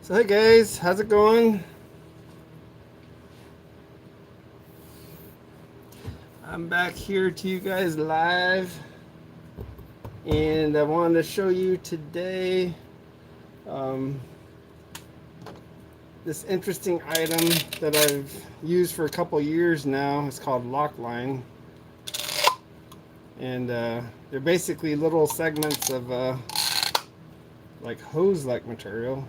So hey guys, how's it going? I'm back here to you guys live, and I wanted to show you today um, this interesting item that I've used for a couple years now. It's called lock line, and they're basically little segments of like hose-like material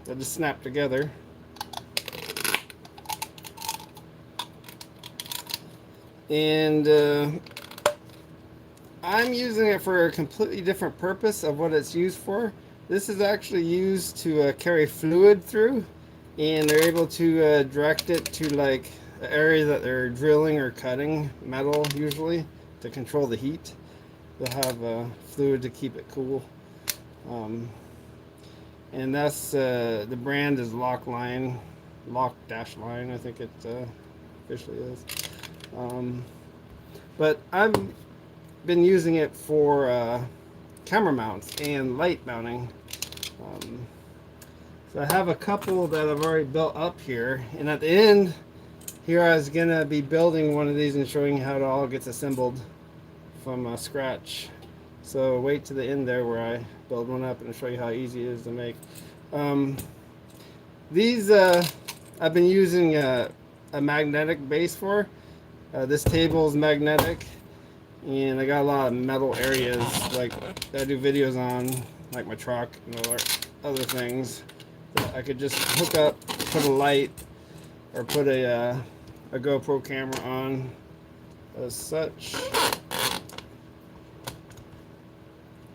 that just snap together. And I'm using it for a completely different purpose of what it's used for. This is actually used to carry fluid through, and they're able to direct it to like an area that they're drilling or cutting metal, usually to control the heat. They'll have fluid to keep it cool. And that's the brand is Lock Line, Lock Dash Line, I think it officially is. But I've been using it for camera mounts and light mounting. So I have a couple that I've already built up here, and at the end here I was gonna be building one of these and showing how it all gets assembled from scratch. So wait to the end there where I build one up and show you how easy it is to make. These I've been using a magnetic base for. This table is magnetic, and I got a lot of metal areas like that I do videos on, like my truck and other things that I could just hook up, put a light, or put a GoPro camera on as such,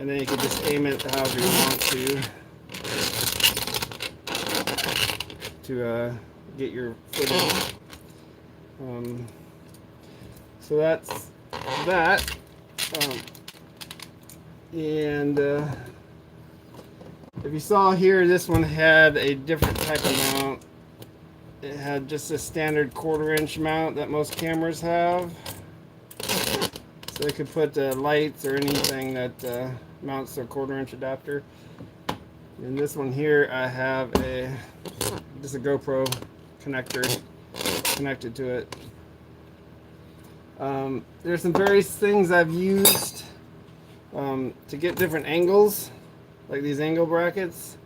and then you can just aim it however you want to get your footage. So that's that. And if you saw here, this one had a different type of mount. It had just a standard 1/4 inch mount that most cameras have. So they could put lights or anything that mounts a 1/4 inch adapter. And this one here, I have just a GoPro connector connected to it. There's some various things I've used to get different angles, like these angle brackets.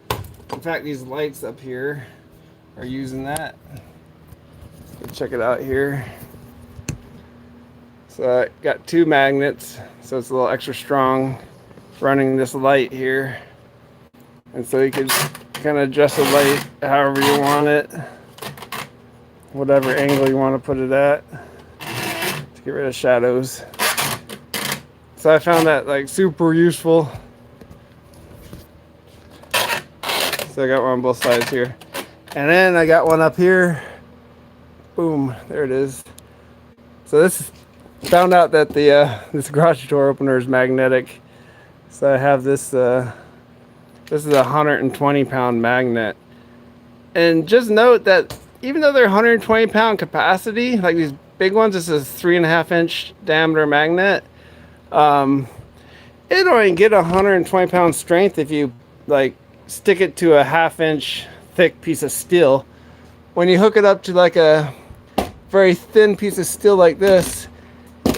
In fact, these lights up here are using that. Check it out here. So I got 2 magnets, so it's a little extra strong running this light here. And so you can kind of adjust the light however you want it, whatever angle you want to put it at. Get rid of shadows. So I found that like super useful. So I got one on both sides here, and then I got one up here. Boom, there it is. So this, found out that the this garage door opener is magnetic. So I have this. This is a 120-pound magnet, and just note that even though they're 120-pound capacity, like these big ones, this is a 3.5 inch diameter magnet. It only get 120-pound strength if you like stick it to a 1/2 inch thick piece of steel. When you hook it up to like a very thin piece of steel like this,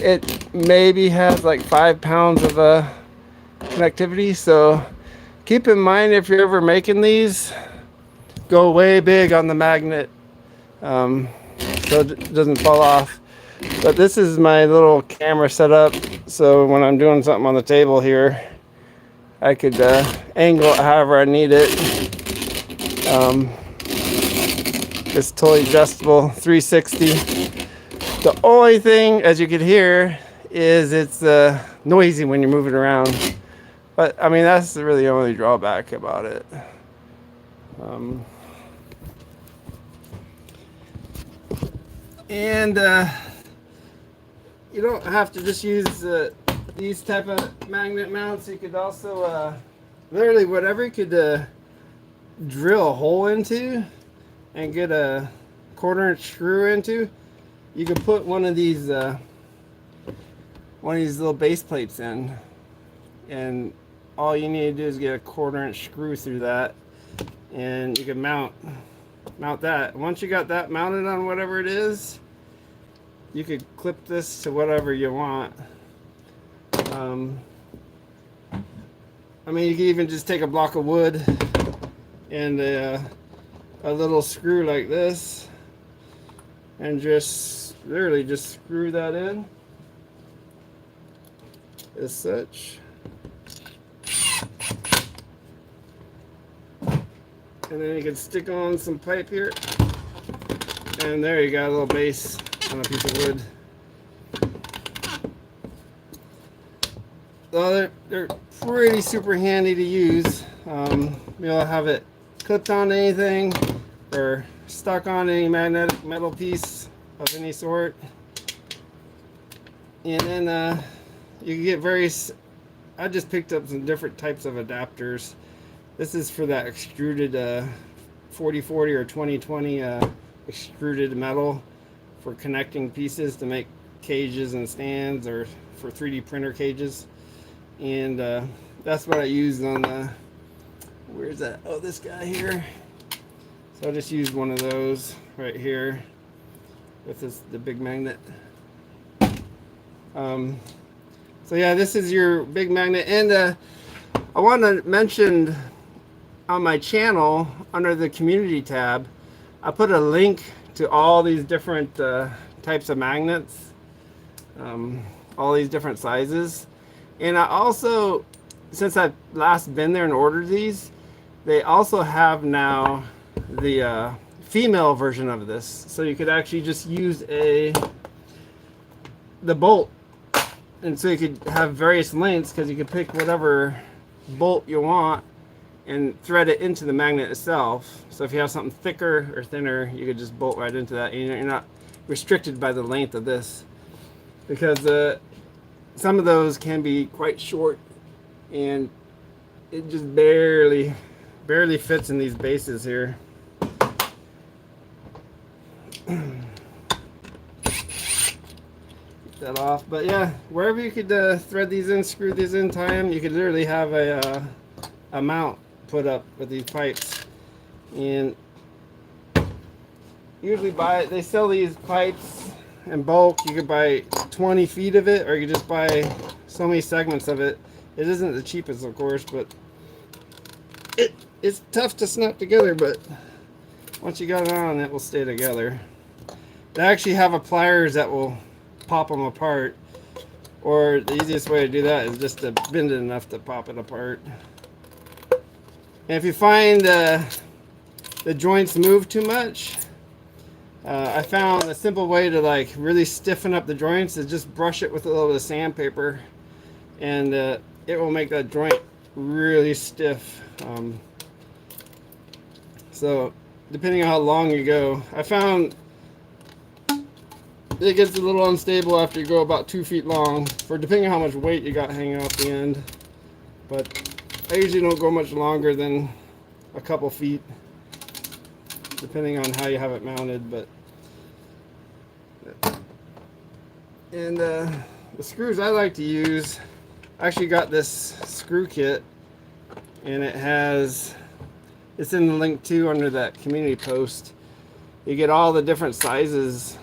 it maybe has like 5 pounds of connectivity. So keep in mind, if you're ever making these, go way big on the magnet. So it doesn't fall off. But this is my little camera setup, so when I'm doing something on the table here, I could angle it however I need it. It's totally adjustable, 360. The only thing, as you can hear, is it's noisy when you're moving around. But I mean, that's really the only drawback about it. And you don't have to just use these type of magnet mounts. You could also literally whatever you could drill a hole into and get a 1/4 inch screw into, you could put one of these little base plates in, and all you need to do is get a 1/4 inch screw through that, and you can mount that. Once you got that mounted on whatever it is, you could clip this to whatever you want. I mean, you can even just take a block of wood and a little screw like this and just literally just screw that in as such. And then you can stick on some pipe here, and there you got a little base on a piece of wood. So they're pretty super handy to use. You'll have it clipped on anything or stuck on any magnetic metal piece of any sort. And then you can get various, I just picked up some different types of adapters. This is for that extruded 4040 or 2020 extruded metal for connecting pieces to make cages and stands, or for 3D printer cages. And that's what I used on the, where's that? Oh, this guy here. So I just used one of those right here with the big magnet. So yeah, this is your big magnet. And I want to mention on my channel, under the community tab, I put a link to all these different types of magnets, all these different sizes. And I also, since I've last been there and ordered these, they also have now the female version of this. So you could actually just use the bolt. And so you could have various lengths, because you could pick whatever bolt you want and thread it into the magnet itself. So if you have something thicker or thinner, you could just bolt right into that. And you're not restricted by the length of this, because some of those can be quite short, and it just barely fits in these bases here. Get that off. But yeah, wherever you could thread these in, screw these in, tie them, you could literally have a mount put up with these pipes. And usually they sell these pipes in bulk. You could buy 20 feet of it, or you could just buy so many segments of it. It isn't the cheapest, of course, but it's tough to snap together, but once you got it on, it will stay together. They actually have pliers that will pop them apart, or the easiest way to do that is just to bend it enough to pop it apart. And if you find the joints move too much, I found a simple way to like really stiffen up the joints is just brush it with a little bit of sandpaper, and it will make that joint really stiff. So depending on how long you go, I found it gets a little unstable after you go about 2 feet long, for depending on how much weight you got hanging off the end. But I usually don't go much longer than a couple feet, depending on how you have it mounted. And the screws I like to use, I actually got this screw kit, and it's in the link too under that community post. You get all the different sizes,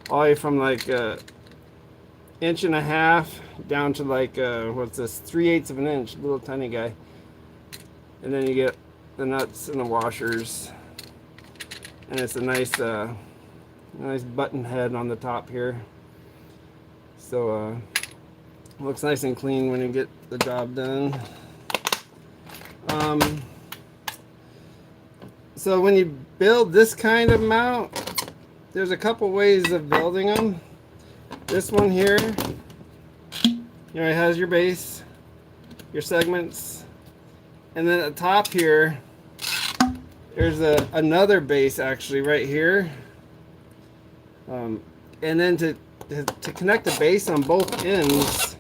all the way from like 1.5 inches down to like what's this, 3/8 of an inch, little tiny guy. And then you get the nuts and the washers, and it's a nice button head on the top here. So looks nice and clean when you get the job done. So when you build this kind of mount, there's a couple ways of building them. This one here, it has your base, your segments, and then at the top here, there's another base actually right here. And then to connect the base on both ends,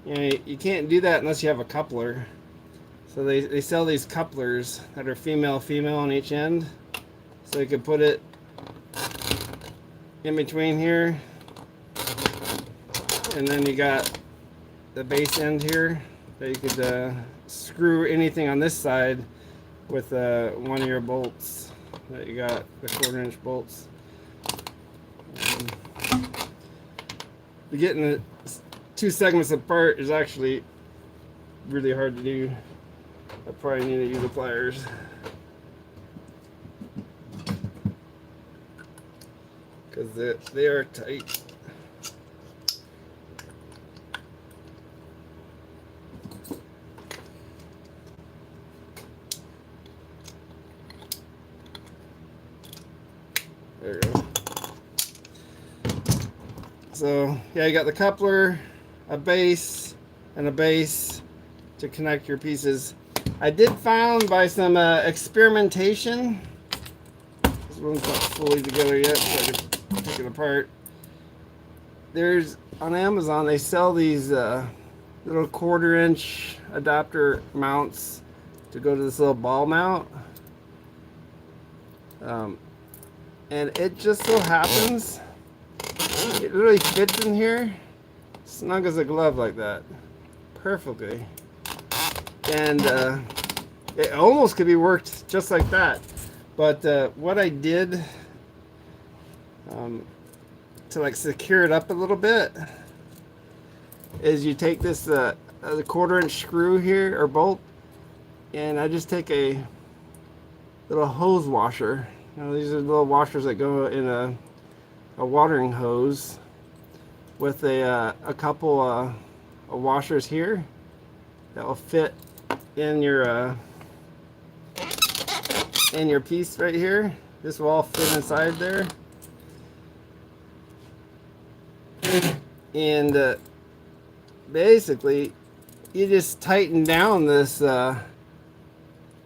you can't do that unless you have a coupler. So they sell these couplers that are female on each end. So you could put it in between here, and then you got the base end here that you could screw anything on this side with one of your bolts that you got, the 1/4" bolts. Getting the 2 segments apart is actually really hard to do. I probably need to use the pliers. Because they are tight. There we go. So yeah, you got the coupler, a base, and a base to connect your pieces. I did found by some experimentation, this one's not fully together yet, so I can take it apart. There's, on Amazon, they sell these little 1/4" adapter mounts to go to this little ball mount. And it just so happens it really fits in here, snug as a glove like that, perfectly. And it almost could be worked just like that. But what I did to like secure it up a little bit is you take this the 1/4" screw here or bolt, and I just take a little hose washer. You know, these are little washers that go in a watering hose with a couple washers here that will fit in your piece right here. This will all fit inside there. And basically you just tighten down this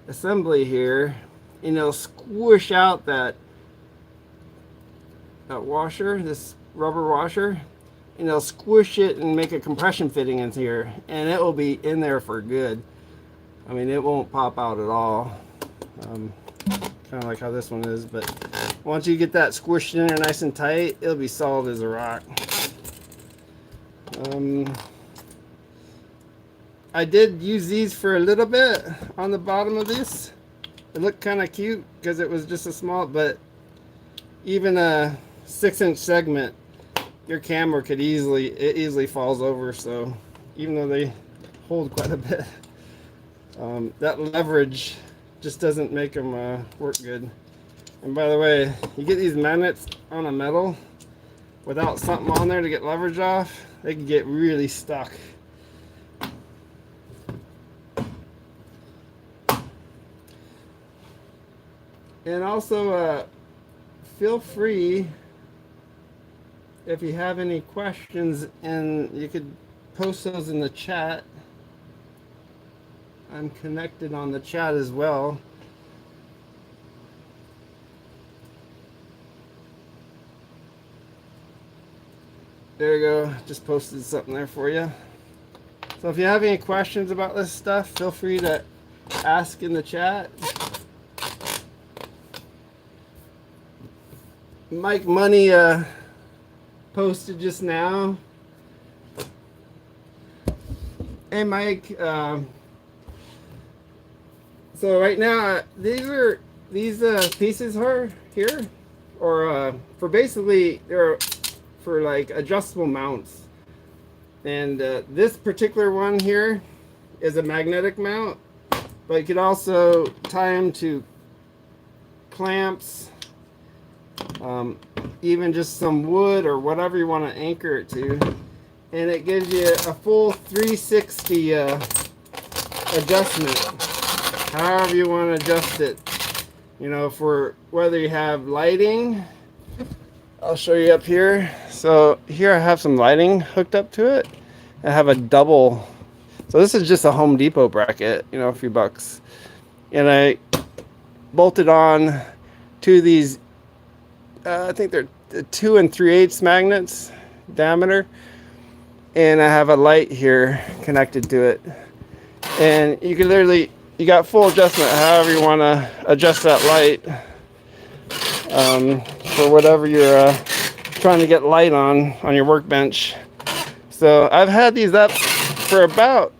assembly here, and it'll squish out that washer, this rubber washer, and it'll squish it and make a compression fitting into here, and it will be in there for good. I mean, it won't pop out at all, kind of like how this one is. But once you get that squished in there nice and tight, it'll be solid as a rock. I did use these for a little bit on the bottom of this. It looked kind of cute because it was just a small, but even a 6" segment, your camera could easily falls over. So even though they hold quite a bit, that leverage just doesn't make them work good. And by the way, you get these magnets on a metal without something on there to get leverage off, they can get really stuck. And also feel free, if you have any questions, and you could post those in the chat. I'm connected on the chat as well. There you go, just posted something there for you. So if you have any questions about this stuff, feel free to ask in the chat. Mike Money posted just now. Hey Mike, so right now these pieces are here, or for basically they're for like adjustable mounts, and this particular one here is a magnetic mount, but you could also tie them to clamps, even just some wood or whatever you want to anchor it to, and it gives you a full 360 adjustment, however you want to adjust it. You know, for whether you have lighting, I'll show you up here. So here I have some lighting hooked up to it. I have a double, so this is just a Home Depot bracket, you know, a few bucks, and I bolted on to these I think they're 2 3/8 magnets diameter, and I have a light here connected to it, and you can literally, you got full adjustment however you want to adjust that light, for whatever you're trying to get light on your workbench. So I've had these up for about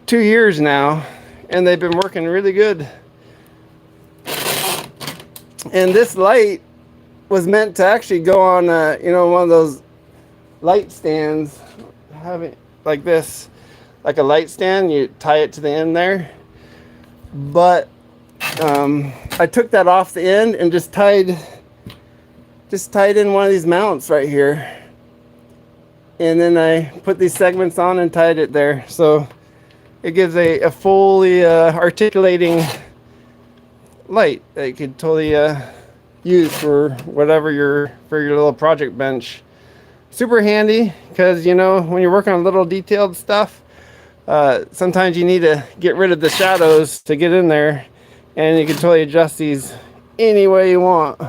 2 years now, and they've been working really good. And this light was meant to actually go on, you know, one of those light stands, having like this, like a light stand. You tie it to the end there. But I took that off the end and just tied in one of these mounts right here. And then I put these segments on and tied it there. So it gives a fully articulating light that you could totally use for whatever for your little project bench. Super handy because, you know, when you're working on little detailed stuff, sometimes you need to get rid of the shadows to get in there, and you can totally adjust these any way you want.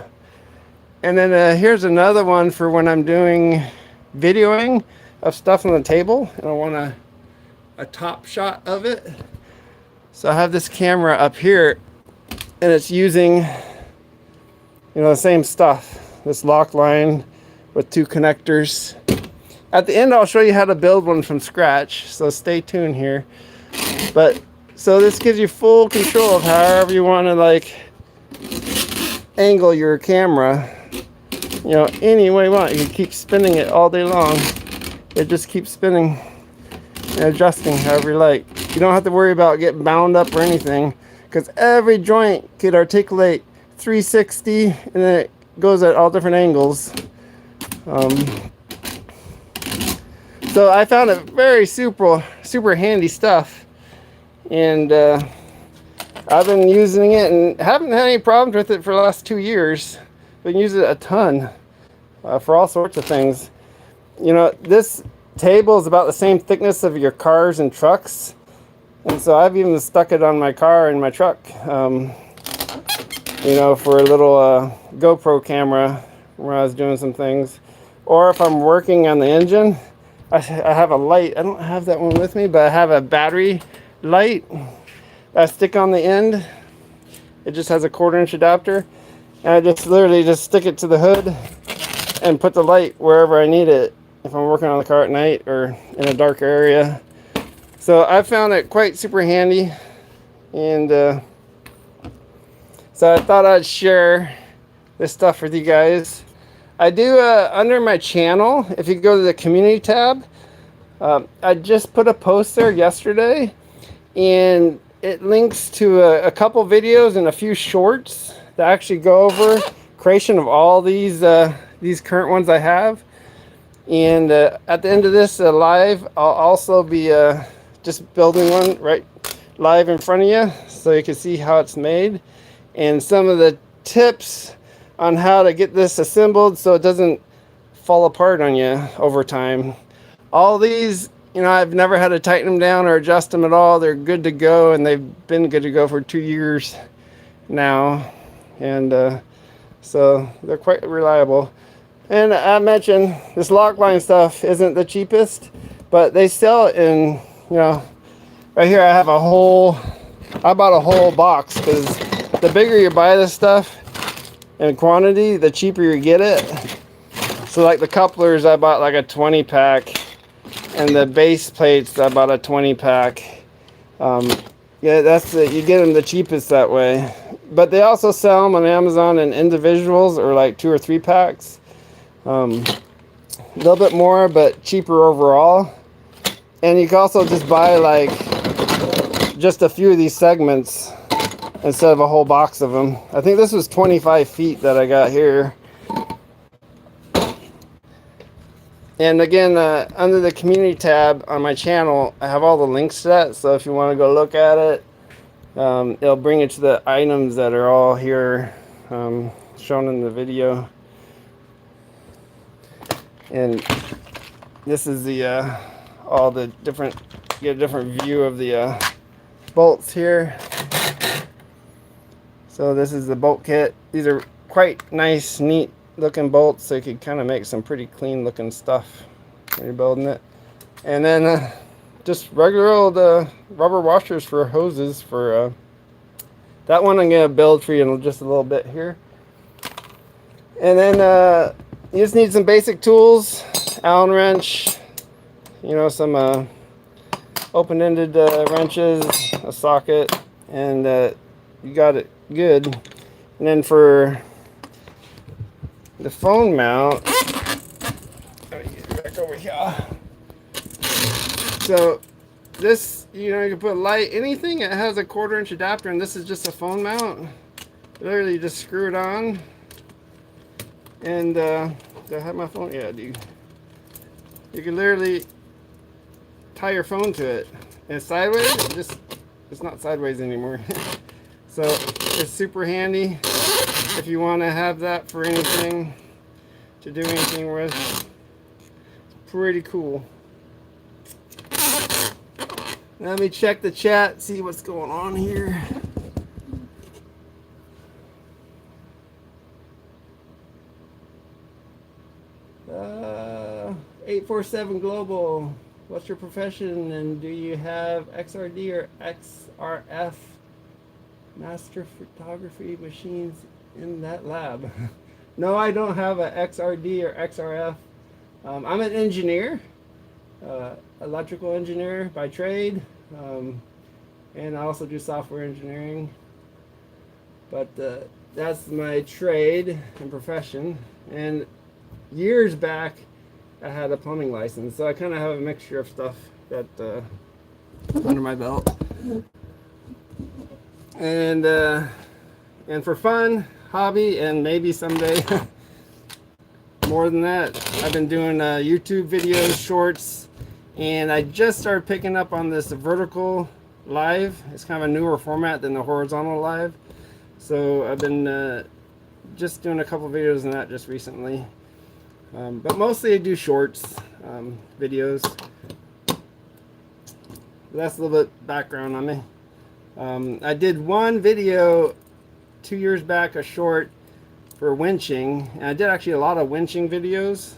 And then here's another one for when I'm doing videoing of stuff on the table and I want a top shot of it. So I have this camera up here and it's using, you know, the same stuff, this lock line with 2 connectors. At the end I'll show you how to build one from scratch, so stay tuned here. But so this gives you full control of however you want to like angle your camera, you know, any way you want. You can keep spinning it all day long. It just keeps spinning and adjusting however you like. You don't have to worry about getting bound up or anything, because every joint could articulate 360 and then it goes at all different angles. So I found it very super handy stuff, and I've been using it and haven't had any problems with it for the last 2 years. Been using it a ton for all sorts of things. You know, this table is about the same thickness of your cars and trucks, and so I've even stuck it on my car and my truck, you know, for a little GoPro camera when I was doing some things. Or if I'm working on the engine, I have a light. I don't have that one with me, but I have a battery light that I stick on the end. It just has a 1/4-inch adapter, and I just literally just stick it to the hood and put the light wherever I need it, if I'm working on the car at night or in a dark area. So I found it quite super handy, and so I thought I'd share this stuff with you guys. I do, under my channel, if you go to the community tab, I just put a post there yesterday, and it links to a couple videos and a few shorts that actually go over creation of all these current ones I have. And at the end of this live, I'll also be just building one right live in front of you, so you can see how it's made and some of the tips on how to get this assembled so it doesn't fall apart on you over time. All these, you know, I've never had to tighten them down or adjust them at all. They're good to go, and they've been good to go for 2 years now, and so they're quite reliable. And I mentioned this lock line stuff isn't the cheapest, but they sell it in, you know, right here I have I bought a whole box, because the bigger you buy this stuff in quantity, the cheaper you get it. So like the couplers, I bought like a 20 pack, and the base plates, I bought a 20 pack. Yeah, you get them the cheapest that way. But they also sell them on Amazon in individuals, or like 2 or 3 packs. A little bit more, but cheaper overall. And you can also just buy like just a few of these segments instead of a whole box of them. I think this was 25 feet that I got here. And again, under the community tab on my channel, I have all the links to that. So if you want to go look at it, it'll bring you to the items that are all here shown in the video. And this is the all the different, get a different view of the bolts here. So this is the bolt kit. These are quite nice, neat looking bolts, so you could kind of make some pretty clean looking stuff when you're building it. And then just regular old rubber washers for hoses. For that one I'm going to build for you in just a little bit here. And then you just need some basic tools, Allen wrench, you know, some open-ended wrenches, a socket, and you got it good. And then for the phone mount, let me get it back over here. So this, you know, you can put light, anything that has a 1/4" adapter, and this is just a phone mount. Literally just screw it on. And do I have my phone? Yeah, I do. You can literally tie your phone to it. And sideways, it's not sideways anymore. So it's super handy if you want to have that for anything, to do anything with. It's pretty cool. Let me check the chat, see what's going on here. Uh, 847 Global. What's your profession, and do you have XRD or XRF master photography machines in that lab? No, I don't have a XRD or XRF. I'm an engineer, electrical engineer by trade, and I also do software engineering. But that's my trade and profession. And years back, I had a plumbing license, so I kind of have a mixture of stuff that under my belt. And for fun, hobby, and maybe someday more than that, I've been doing YouTube videos, shorts, and I just started picking up on this vertical live. It's kind of a newer format than the horizontal live. So I've been just doing a couple videos on that just recently. But mostly I do shorts, videos. That's a little bit background on me. I did one video 2 years back, a short for winching, and I did actually a lot of winching videos,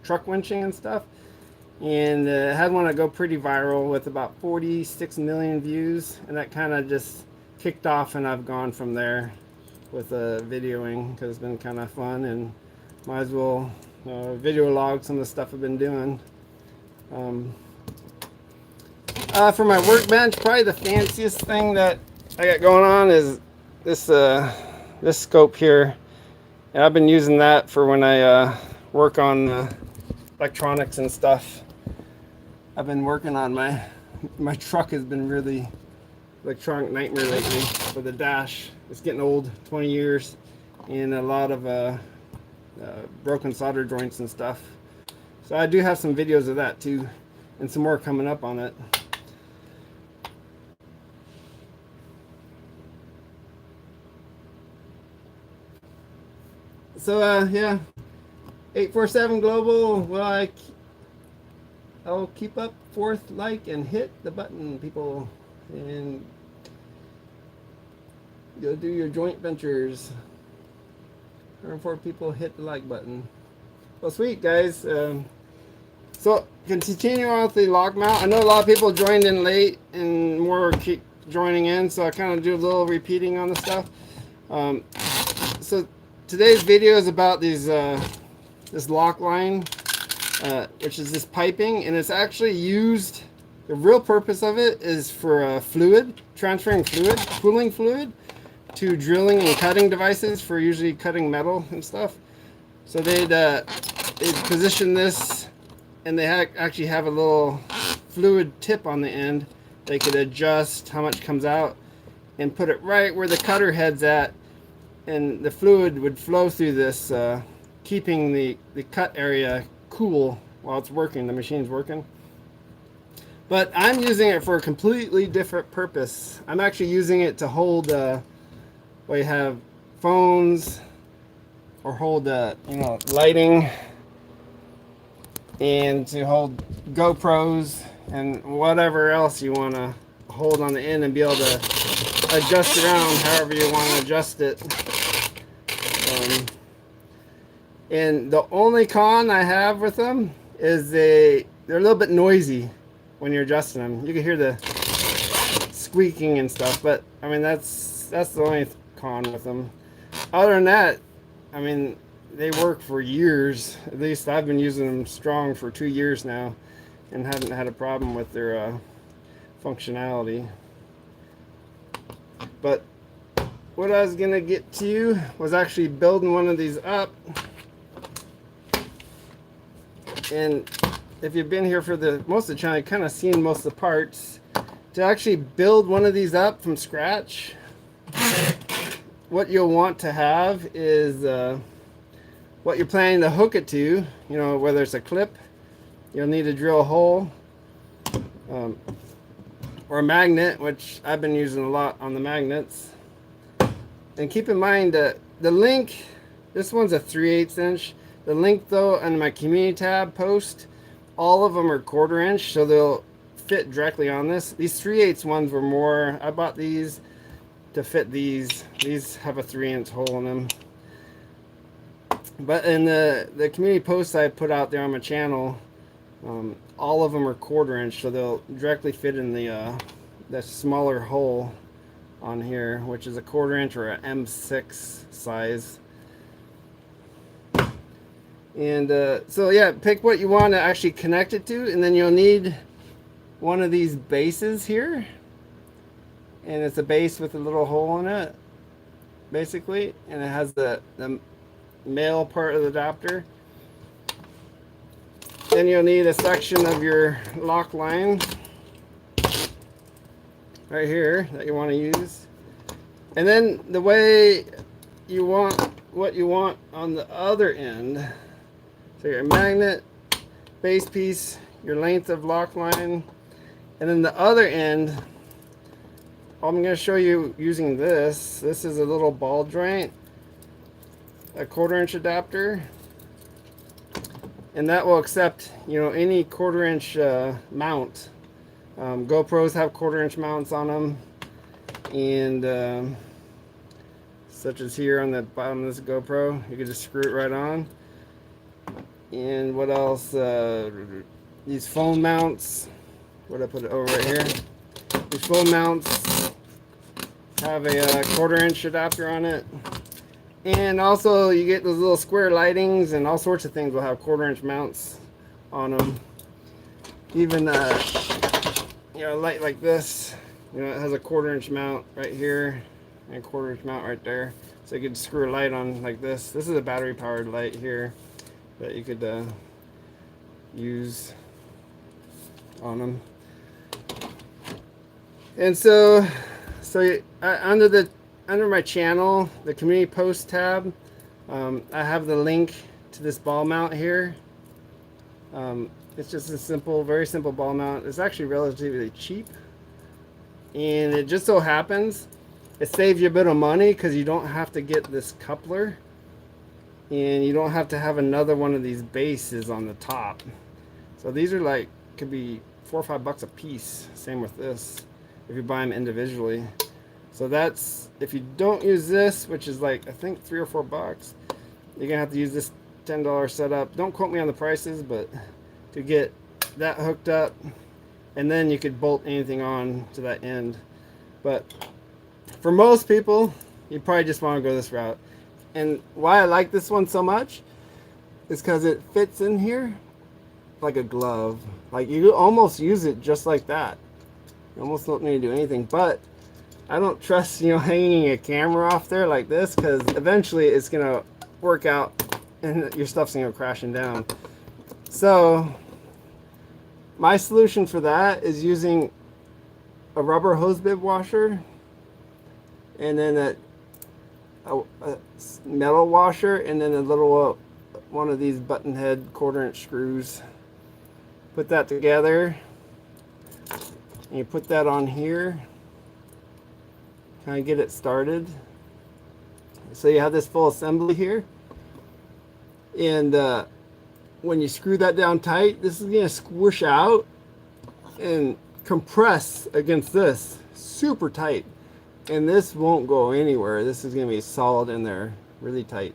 truck winching and stuff, and had one that go pretty viral with about 46 million views, and that kind of just kicked off, and I've gone from there with videoing because it's been kind of fun, and might as well video log some of the stuff I've been doing. For my workbench, probably the fanciest thing that I got going on is this this scope here. And I've been using that for when I work on electronics and stuff. I've been working on my truck has been really electronic nightmare lately for the dash. It's getting old, 20 years, and a lot of broken solder joints and stuff. So I do have some videos of that too, and some more coming up on it. So yeah, 847 Global. Well, I'll keep up, fourth like, and hit the button, people, and go do your joint ventures. 104 people hit the like button. Well, sweet guys. So continue on with the log mount. I know a lot of people joined in late, and more keep joining in, so I kind of do a little repeating on the stuff. So today's video is about these this lock line, which is this piping, and it's actually used. The real purpose of it is for fluid, transferring fluid, cooling fluid, to drilling and cutting devices for usually cutting metal and stuff. So they'd position this, and they actually have a little fluid tip on the end. They could adjust how much comes out and put it right where the cutter head's at, and the fluid would flow through this, keeping the cut area cool while it's working, the machine's working. But I'm using it for a completely different purpose. I'm actually using it to hold where you have phones, or hold you know, lighting, and to hold GoPros and whatever else you want to hold on the end, and be able to adjust around however you want to adjust it. And the only con I have with them is they're a little bit noisy when you're adjusting them. You can hear the squeaking and stuff, but I mean that's the only con with them. Other than that, I mean, they work for years. At least I've been using them strong for 2 years now, and haven't had a problem with their functionality. But what I was gonna get to was actually building one of these up. And if you've been here for the most of the channel, you've kind of seen most of the parts. To actually build one of these up from scratch, what you'll want to have is what you're planning to hook it to. You know, whether it's a clip, you'll need to drill a hole, or a magnet, which I've been using a lot on the magnets. And keep in mind that the link, this one's a 3/8 inch. The link though on my community tab post, all of them are 1/4 inch, so they'll fit directly on this. These 3/8 ones were more, I bought these to fit these. These have a 3-inch hole in them. But in the community posts I put out there on my channel, all of them are 1/4 inch, so they'll directly fit in the smaller hole on here, which is a 1/4 inch or an M6 size. And so yeah, pick what you want to actually connect it to, and then you'll need one of these bases here, and it's a base with a little hole in it basically, and it has the male part of the adapter. Then you'll need a section of your lock line right here that you want to use, and then the way you want what you want on the other end. So your magnet, base piece, your length of lock line, and then the other end, I'm going to show you using this. This is a little ball joint, a 1/4 inch adapter, and that will accept, you know, any 1/4 inch mount. GoPros have 1/4 inch mounts on them, and such as here on the bottom of this GoPro, you can just screw it right on. And what else? These phone mounts. What I put it over right here. These phone mounts have a 1/4 inch adapter on it. And also you get those little square lightings, and all sorts of things will have 1/4 inch mounts on them. Even you know, a light like this, you know, it has a 1/4 inch mount right here and a 1/4 inch mount right there. So you could screw a light on like this. This is a battery powered light here that you could use on them. And so under my channel, the community post tab, I have the link to this ball mount here. It's just a simple, very simple ball mount. It's actually relatively cheap, and it just so happens it saves you a bit of money because you don't have to get this coupler, and you don't have to have another one of these bases on the top. So these are like, could be $4 or $5 a piece. Same with this if you buy them individually. So that's, if you don't use this, which is like I think $3 or $4, you're gonna have to use this $10 setup. Don't quote me on the prices, but to get that hooked up, and then you could bolt anything on to that end. But for most people, you probably just want to go this route. And why I like this one so much is because it fits in here like a glove. Like you almost use it just like that. You almost don't need to do anything. But I don't trust, you know, hanging a camera off there like this, because eventually it's gonna work out and your stuff's gonna go crashing down. So my solution for that is using a rubber hose bib washer, and then a metal washer, and then a little one of these button head 1/4 inch screws. Put that together, and you put that on here, kind of get it started. So you have this full assembly here, and when you screw that down tight, this is going to squish out and compress against this super tight, and this won't go anywhere. This is going to be solid in there, really tight.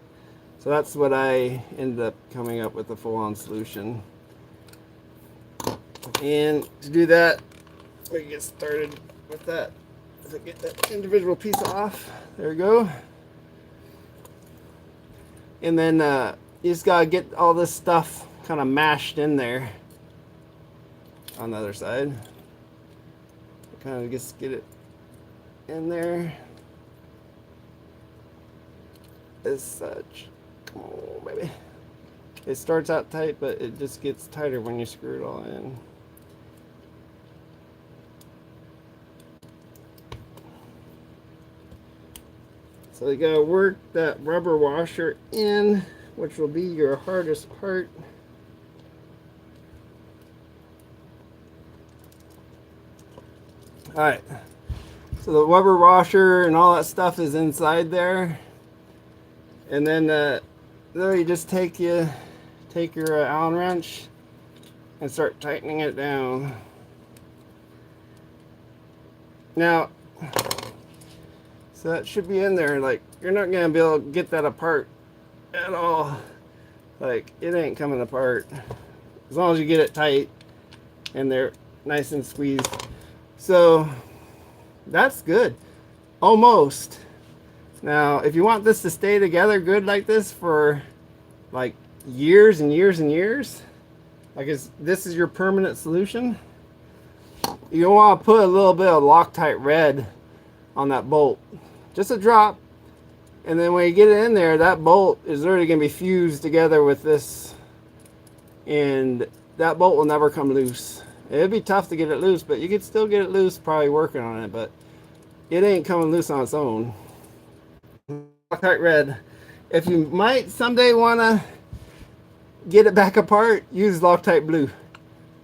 So that's what I ended up coming up with, a full-on solution. And to do that, we can get started with that. So get that individual piece off. There we go. And then you just gotta get all this stuff kind of mashed in there on the other side. Kind of just get it in there. as such. Come on, baby. It starts out tight, but it just gets tighter when you screw it all in. So you gotta work that rubber washer in, which will be your hardest part. All right, so the rubber washer and all that stuff is inside there, and then there you just take your Allen wrench and start tightening it down. Now, so that should be in there. Like, you're not gonna be able to get that apart at all. Like, it ain't coming apart as long as you get it tight and they're nice and squeezed. So that's good, almost. Now, if you want this to stay together good like this for like years and years and years, like this is your permanent solution, you want to put a little bit of Loctite red on that bolt, just a drop, and then when you get it in there, that bolt is literally going to be fused together with this, and that bolt will never come loose. It'd be tough to get it loose, but you could still get it loose probably working on it, but it ain't coming loose on its own. Loctite red. If you might someday want to get it back apart, use Loctite blue.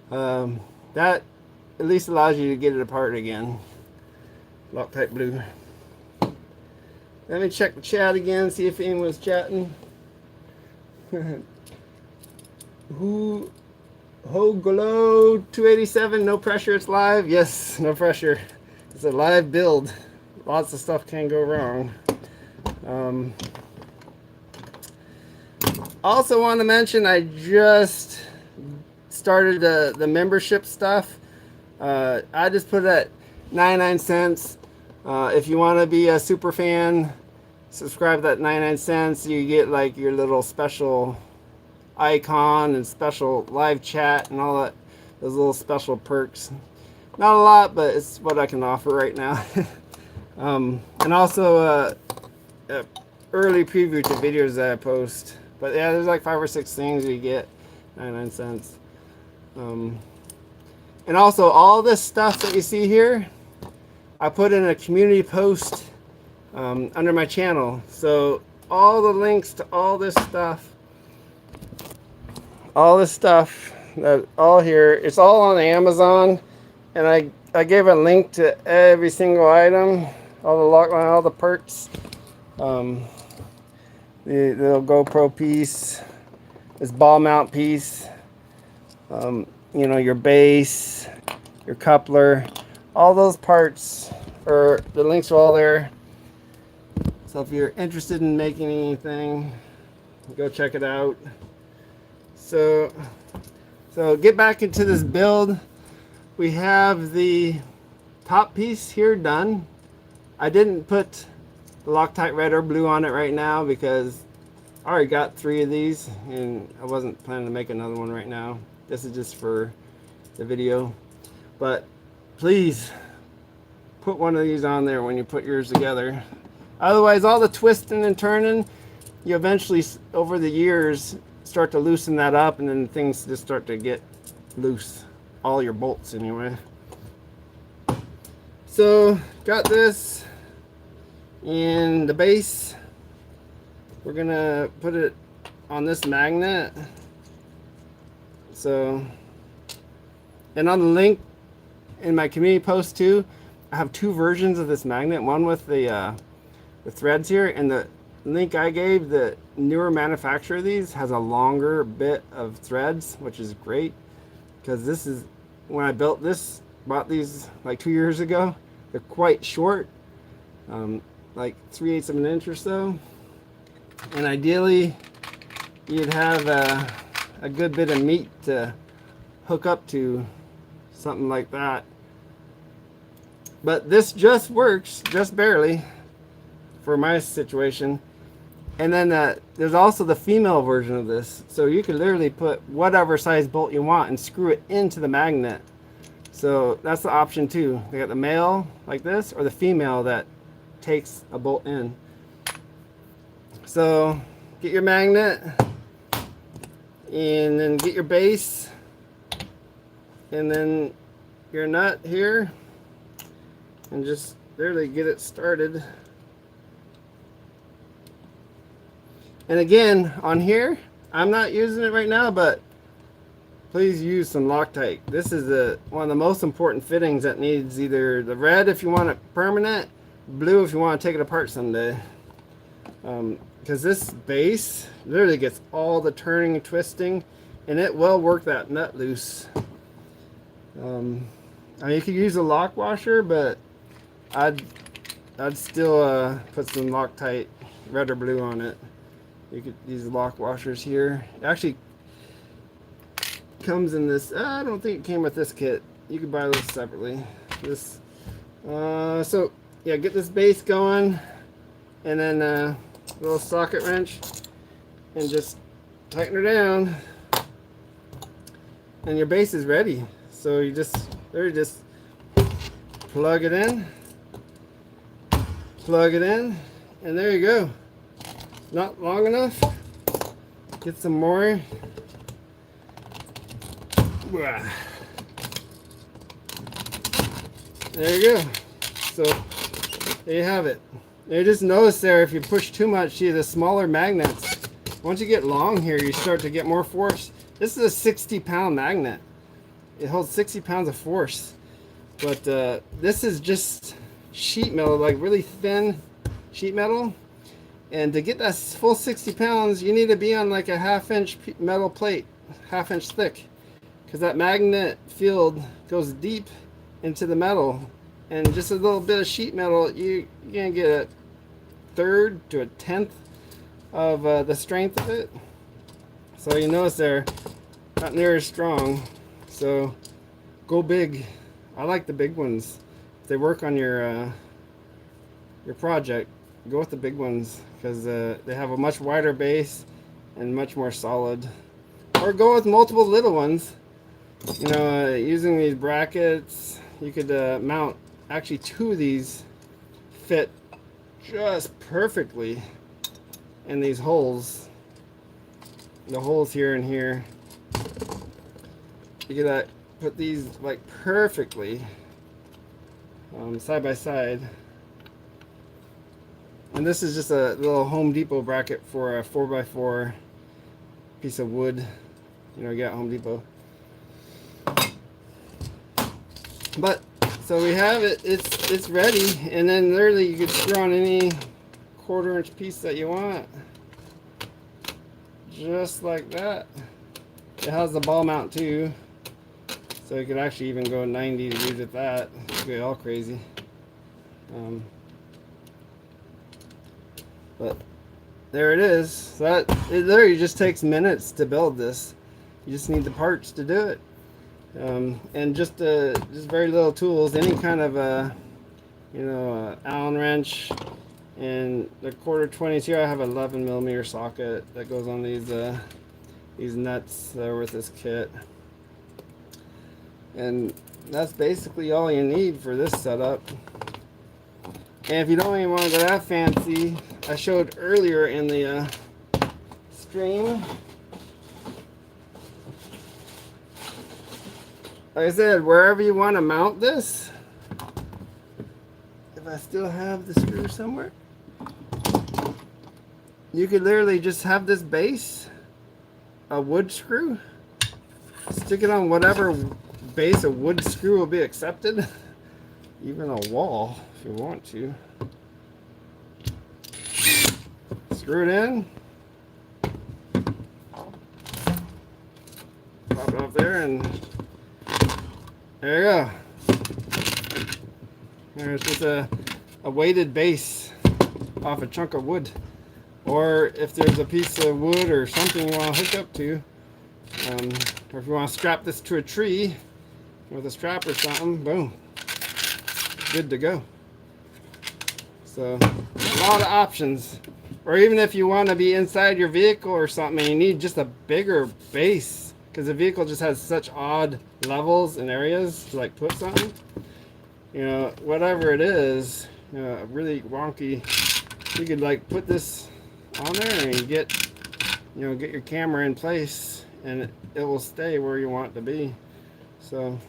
That at least allows you to get it apart again. Loctite blue. Let me check the chat again, see if anyone's chatting. Hogolo 287, no pressure, it's live. Yes, no pressure. It's a live build. Lots of stuff can go wrong. Also want to mention, I just started the membership stuff. I just put it at 99 cents. If you want to be a super fan, subscribe to that 99 cents. You get like your little special icon and special live chat and all that, those little special perks. Not a lot, but it's what I can offer right now. And also early preview to videos that I post. But yeah, there's like 5 or 6 things you get, 99 cents. And also all this stuff that you see here, I put in a community post under my channel. So all the links to all this stuff, that all here, it's all on Amazon, and I gave a link to every single item, all the lock line, all the perks, the little GoPro piece, this ball mount piece, you know, your base, your coupler, all those parts, or the links are all there. So if you're interested in making anything, go check it out. So get back into this build. We have the top piece here done. I didn't put the Loctite red or blue on it right now because I already got 3 of these and I wasn't planning to make another one right now. This is just for the video. But please put one of these on there when you put yours together. Otherwise, all the twisting and turning, you eventually, over the years, start to loosen that up, and then things just start to get loose. All your bolts anyway. So got this in the base. We're gonna put it on this magnet. So, and on the link in my community post too, I have 2 versions of this magnet. One with the threads here, and the link I gave, the newer manufacturer of these has a longer bit of threads, which is great, because this is, when I bought these like 2 years ago, they're quite short, like 3/8 of an inch or so, and ideally you'd have a good bit of meat to hook up to something like that. But this just works, just barely, for my situation. And then there's also the female version of this. So you can literally put whatever size bolt you want and screw it into the magnet. So that's the option too. They got the male like this, or the female that takes a bolt in. So get your magnet and then get your base and then your nut here and just literally get it started. And again, on here, I'm not using it right now, but please use some Loctite. This is one of the most important fittings that needs either the red if you want it permanent, blue if you want to take it apart someday. Because this base literally gets all the turning and twisting, and it will work that nut loose. I mean, you could use a lock washer, but I'd still put some Loctite, red or blue, on it. You could use the lock washers here. It actually comes in this. I don't think it came with this kit. You could buy those separately. This. So yeah, get this base going, and then a little socket wrench, and just tighten her down, and your base is ready. So you just plug it in, and there you go. Not long enough. Get some more. There you go. So there you have it. You just notice there, if you push too much, see the smaller magnets. Once you get long here, you start to get more force. This is a 60-pound magnet. It holds 60 pounds of force. But this is just sheet metal, like really thin sheet metal. And to get that full 60 pounds, you need to be on like a 1/2-inch metal plate, 1/2 inch thick. Because that magnet field goes deep into the metal. And just a little bit of sheet metal, you're going to get a 1/3 to a 1/10 of the strength of it. So you notice they're not near as strong. So go big. I like the big ones. If they work on your project, go with the big ones, because they have a much wider base and much more solid. Or go with multiple little ones. You know, using these brackets, you could mount actually 2 of these fit just perfectly in these holes. The holes here and here. You could put these like perfectly side by side. And this is just a little Home Depot bracket for a 4x4 piece of wood. You know, you got Home Depot. But so we have it. It's ready, and then literally you could screw on any 1/4 inch piece that you want, just like that. It has the ball mount too, so you could actually even go 90 degrees with that. It'd be all crazy. But there it is. So it literally just takes minutes to build this. You just need the parts to do it, and just very little tools. Any kind of Allen wrench, and the 1/4-20s here. I have an 11mm socket that goes on these nuts that are with this kit, and that's basically all you need for this setup. And if you don't even want to go that fancy, I showed earlier in the stream, like I said, wherever you want to mount this, if I still have the screw somewhere, you could literally just have this base, a wood screw, stick it on whatever base a wood screw will be accepted, even a wall if you want to. Screw it in, pop it off there, and there you go. There's just a weighted base off a chunk of wood. Or if there's a piece of wood or something you want to hook up to, or if you want to strap this to a tree with a strap or something, boom, good to go. So a lot of options. Or even if you want to be inside your vehicle or something and you need just a bigger base, because the vehicle just has such odd levels and areas to like put something, you know, whatever it is, you know, really wonky, you could like put this on there, and you get your camera in place, and it will stay where you want it to be. So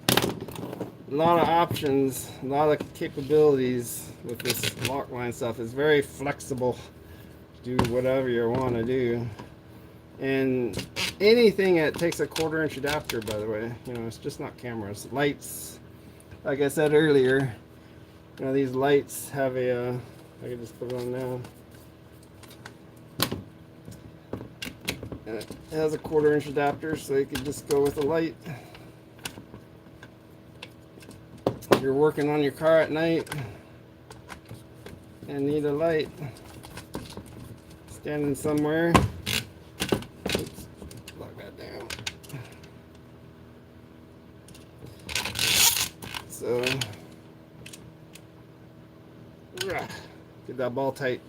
a lot of options, a lot of capabilities with this lock line stuff. It's very flexible. Do whatever you want to do. And anything that takes a 1/4 inch adapter, by the way, it's just not cameras. Lights, like I said earlier, these lights have a, I can just put it on now. And it has a 1/4 inch adapter, so you can just go with a light. If you're working on your car at night and need a light, standing somewhere, oops, lock that down. So, get that ball tight.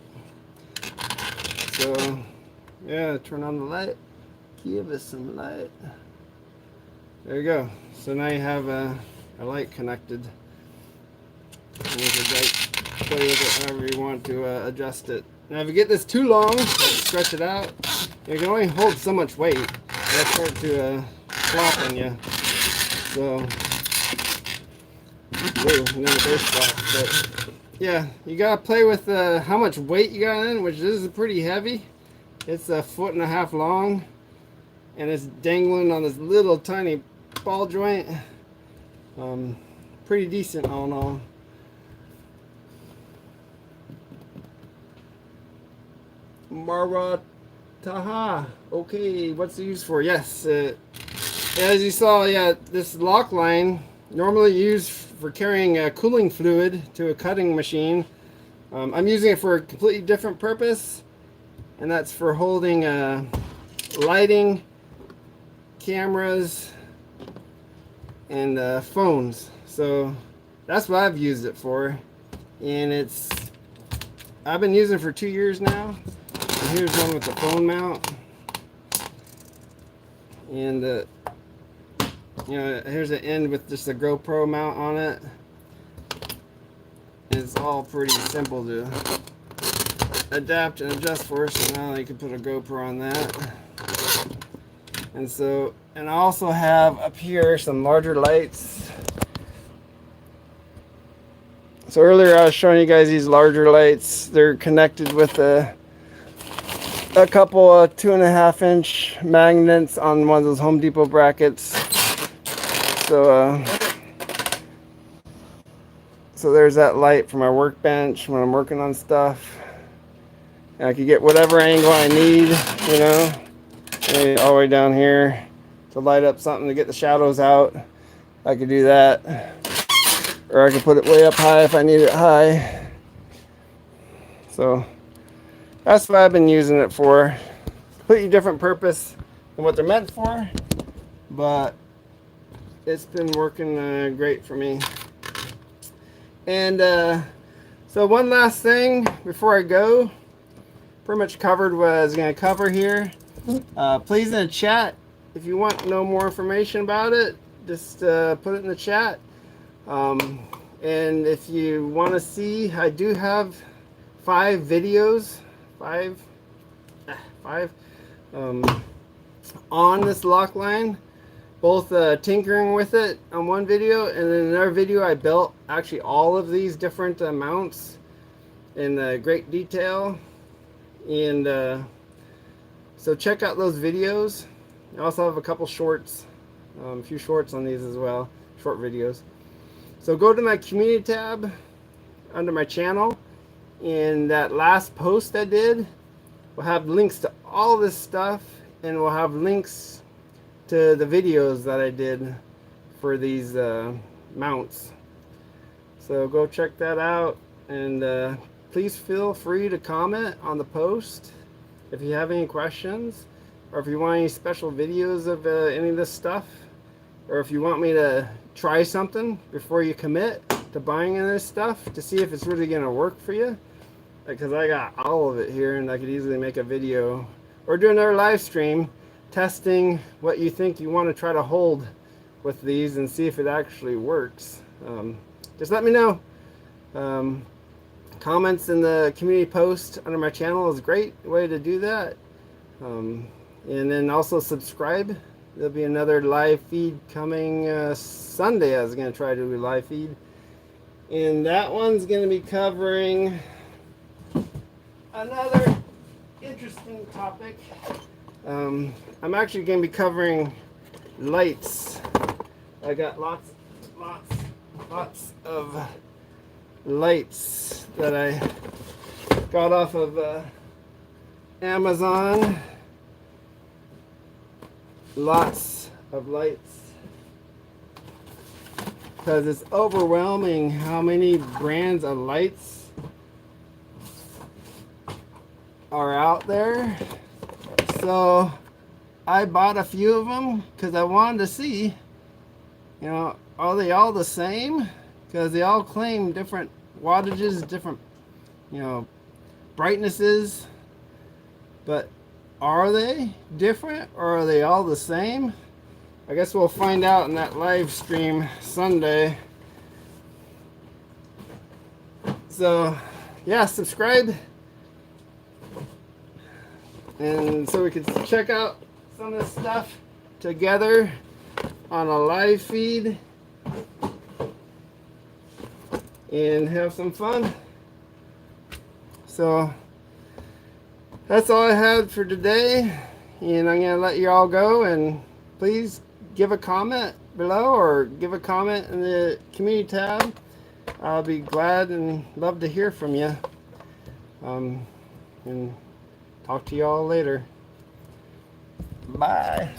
So, yeah, turn on the light. Give us some light. There you go. So now you have a light connected. And you can play with it however you want to adjust it. Now if you get this too long, stretch it out, you can only hold so much weight. It'll start to flop on you. So, and then the base flops. But yeah, you gotta play with how much weight you got in, which is pretty heavy. It's 1.5 feet long, and it's dangling on this little tiny ball joint. Pretty decent all in all. Marataha. Okay, what's it used for? Yes, as you saw, yeah, this lock line normally used for carrying cooling fluid to a cutting machine. I'm using it for a completely different purpose, and that's for holding lighting, cameras, and phones. So that's what I've used it for, and I've been using it for 2 years now. And here's one with the phone mount, and here's the end with just a GoPro mount on it. It's all pretty simple to adapt and adjust for, so now you can put a GoPro on that. And I also have up here some larger lights. So earlier I was showing you guys these larger lights. They're connected with a couple of 2.5 inch magnets on one of those Home Depot brackets. So there's that light for my workbench when I'm working on stuff. And I can get whatever angle I need, maybe all the way down here to light up something to get the shadows out. I could do that. Or I could put it way up high if I need it high. So that's what I've been using it for. Completely different purpose than what they're meant for, but it's been working great for me. And so one last thing before I go, pretty much covered what I was going to cover here. Please in the chat, if you want to know more information about it, just put it in the chat. And if you want to see, I do have 5 videos, on this lock line, both tinkering with it on one video, and then another video I built actually all of these different mounts in great detail. And so check out those videos. I also have a couple shorts, a few shorts on these as well, short videos. So go to my community tab under my channel, and that last post I did will have links to all this stuff, and we'll have links to the videos that I did for these mounts. So go check that out, and please feel free to comment on the post if you have any questions, or if you want any special videos of any of this stuff, or if you want me to try something before you commit to buying any of this stuff to see if it's really going to work for you. Because I got all of it here, and I could easily make a video or do another live stream testing what you think you want to try to hold with these and see if it actually works. Just let me know. Comments in the community post under my channel is a great way to do that. And then also subscribe. There'll be another live feed coming Sunday. I was going to try to do a live feed. And that one's going to be covering another interesting topic. I'm actually going to be covering lights. I got lots of lights that I got off of Amazon. Lots of lights, because it's overwhelming how many brands of lights are out there. So I bought a few of them because I wanted to see, you know, are they all the same? Because they all claim different wattages, different, you know, brightnesses. But are they different, or are they all the same? I guess we'll find out in that live stream Sunday. So yeah, subscribe, and so we can check out some of this stuff together on a live feed and have some fun. So that's all I had for today, and I'm gonna let you all go. And please give a comment below, or give a comment in the community tab. I'll be glad and love to hear from you. And talk to you all later. Bye.